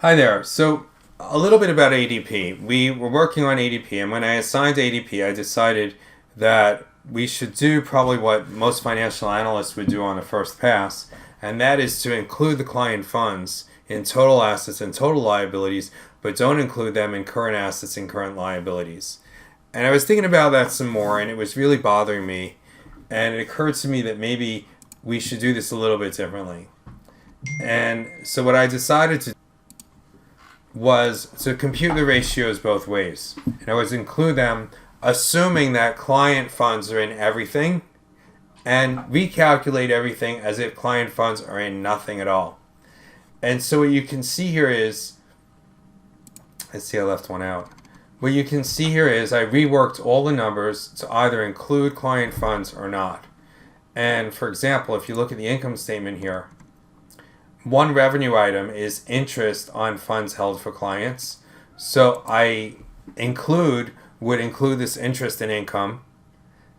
Hi there. So, a little bit about ADP. We were working on ADP, and when I assigned ADP, I decided that we should do probably what most financial analysts would do on the first pass, and that is to include the client funds in total assets and total liabilities, but don't include them in current assets and current liabilities. And I was thinking about that some more, and it was really bothering me, and it occurred to me that maybe we should do this a little bit differently. And so what I decided to was to compute the ratios both ways. And I was include them assuming that client funds are in everything and recalculate everything as if client funds are in nothing at all. And so what you can see here is, let's see, I left one out. What you can see here is I reworked all the numbers to either include client funds or not. And for example, if you look at the income statement here, one revenue item is interest on funds held for clients. So I would include this interest in income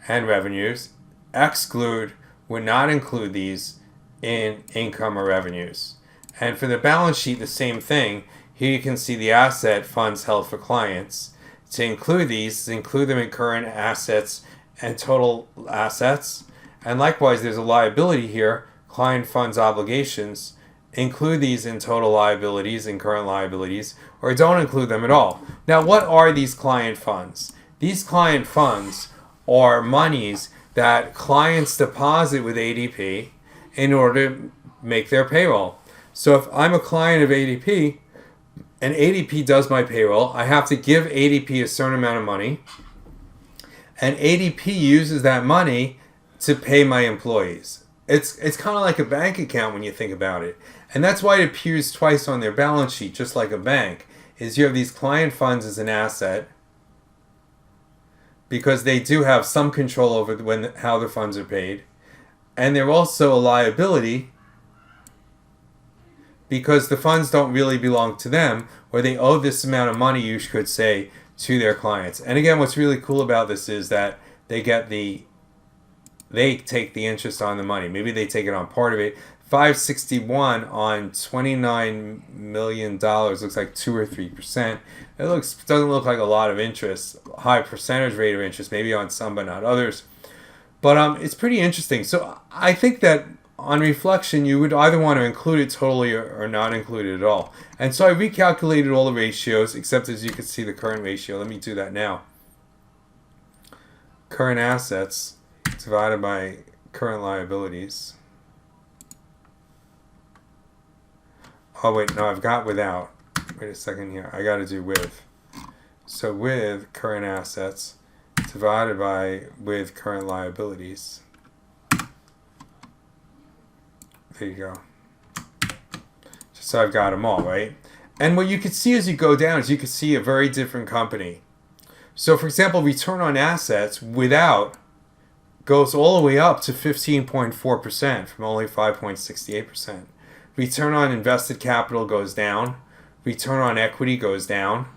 and revenues. Exclude would not include these in income or revenues. And for the balance sheet, the same thing. Here you can see the asset funds held for clients. To include these, include them in current assets and total assets. And likewise, there's a liability here, client funds obligations. Include these in total liabilities and current liabilities, or don't include them at all. Now, what are these client funds? These client funds are monies that clients deposit with ADP in order to make their payroll. So if I'm a client of ADP and ADP does my payroll, I have to give ADP a certain amount of money, and ADP uses that money to pay my employees. It's kind of like a bank account when you think about it. And that's why it appears twice on their balance sheet, just like a bank, is you have these client funds as an asset because they do have some control over how the funds are paid. And they're also a liability because the funds don't really belong to them, or they owe this amount of money, you could say, to their clients. And again, what's really cool about this is that they take the interest on the money. Maybe they take it on part of it. $561 on $29 million looks like 2 or 3%. It doesn't look like a lot of interest, high percentage rate of interest, maybe on some but not others. But it's pretty interesting. So I think that on reflection, you would either want to include it totally or not include it at all. And so I recalculated all the ratios, except as you can see the current ratio. Let me do that now. Current assets divided by current liabilities. Oh wait, no, I've got without. Wait a second here. I got to do with. So with current assets divided by with current liabilities. There you go. Just so I've got them all, right? And what you can see as you go down is you can see a very different company. So for example, return on assets without goes all the way up to 15.4% from only 5.68%. Return on invested capital goes down. Return on equity goes down.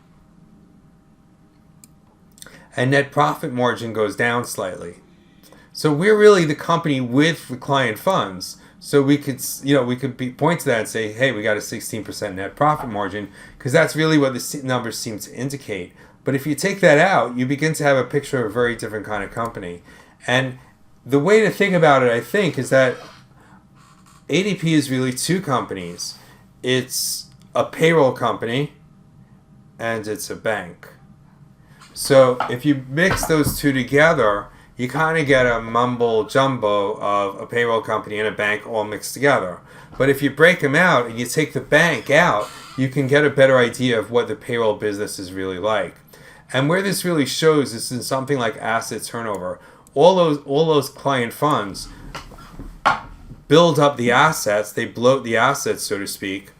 And net profit margin goes down slightly. So we're really the company with the client funds. So we could point to that and say, hey, we got a 16% net profit margin, because that's really what the numbers seem to indicate. But if you take that out, you begin to have a picture of a very different kind of company. And the way to think about it, I think, is that ADP is really two companies. It's a payroll company and it's a bank. So if you mix those two together, you kind of get a mumble jumbo of a payroll company and a bank all mixed together. But if you break them out and you take the bank out, you can get a better idea of what the payroll business is really like. And where this really shows is in something like asset turnover. All those client funds build up the assets, they bloat the assets, so to speak,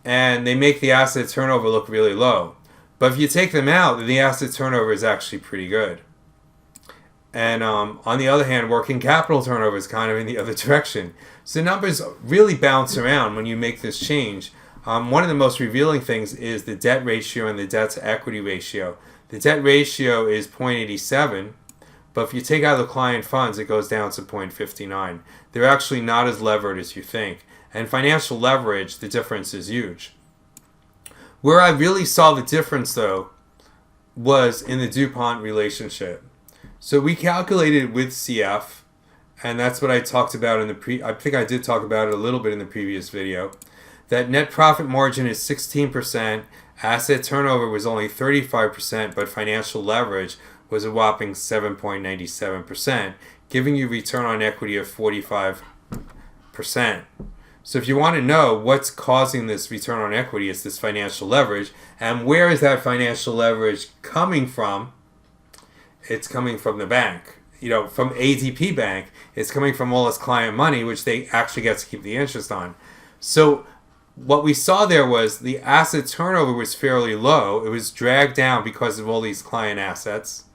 and they make the asset turnover look really low. But if you take them out, the asset turnover is actually pretty good. And on the other hand, working capital turnover is kind of in the other direction. So numbers really bounce around when you make this change. One of the most revealing things is the debt ratio and the debt to equity ratio. The debt ratio is 0.87. But if you take out the client funds, it goes down to 0.59. They're actually not as levered as you think. And financial leverage, the difference is huge. Where I really saw the difference, though, was in the DuPont relationship. So we calculated with CF, and that's what I talked about in the I think I did talk about it a little bit in the previous video, that net profit margin is 16%, asset turnover was only 35%, but financial leverage was a whopping 7.97%, giving you return on equity of 45%. So if you want to know what's causing this return on equity, it's this financial leverage. And where is that financial leverage coming from? It's coming from the bank. From ADP Bank. It's coming from all this client money, which they actually get to keep the interest on. So what we saw there was the asset turnover was fairly low. It was dragged down because of all these client assets.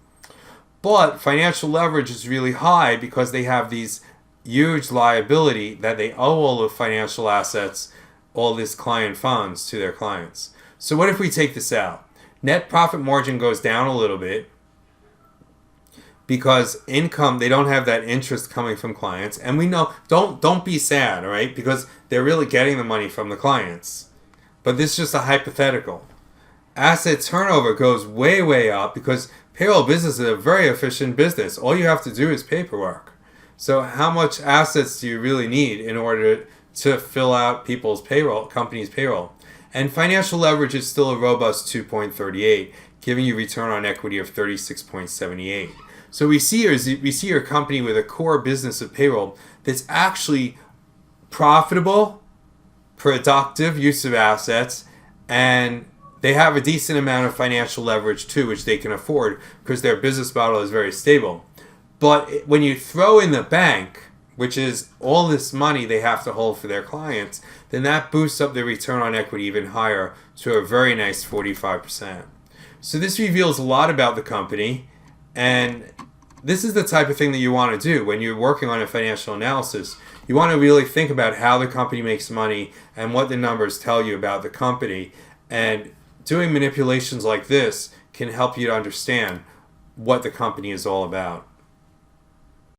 But financial leverage is really high because they have these huge liability that they owe all the financial assets, all this client funds to their clients. So what if we take this out? Net profit margin goes down a little bit because income, they don't have that interest coming from clients. And we know, don't be sad, all right? Because they're really getting the money from the clients. But this is just a hypothetical. Asset turnover goes way, way up because payroll business is a very efficient business. All you have to do is paperwork. So how much assets do you really need in order to fill out people's payroll, company's payroll? And financial leverage is still a robust 2.38, giving you return on equity of 36.78. So we see your company with a core business of payroll that's actually profitable, productive use of assets, and they have a decent amount of financial leverage too, which they can afford because their business model is very stable. But when you throw in the bank, which is all this money they have to hold for their clients, then that boosts up the return on equity even higher to a very nice 45%. So this reveals a lot about the company, and this is the type of thing that you want to do when you're working on a financial analysis. You want to really think about how the company makes money and what the numbers tell you about the company. And doing manipulations like this can help you to understand what the company is all about.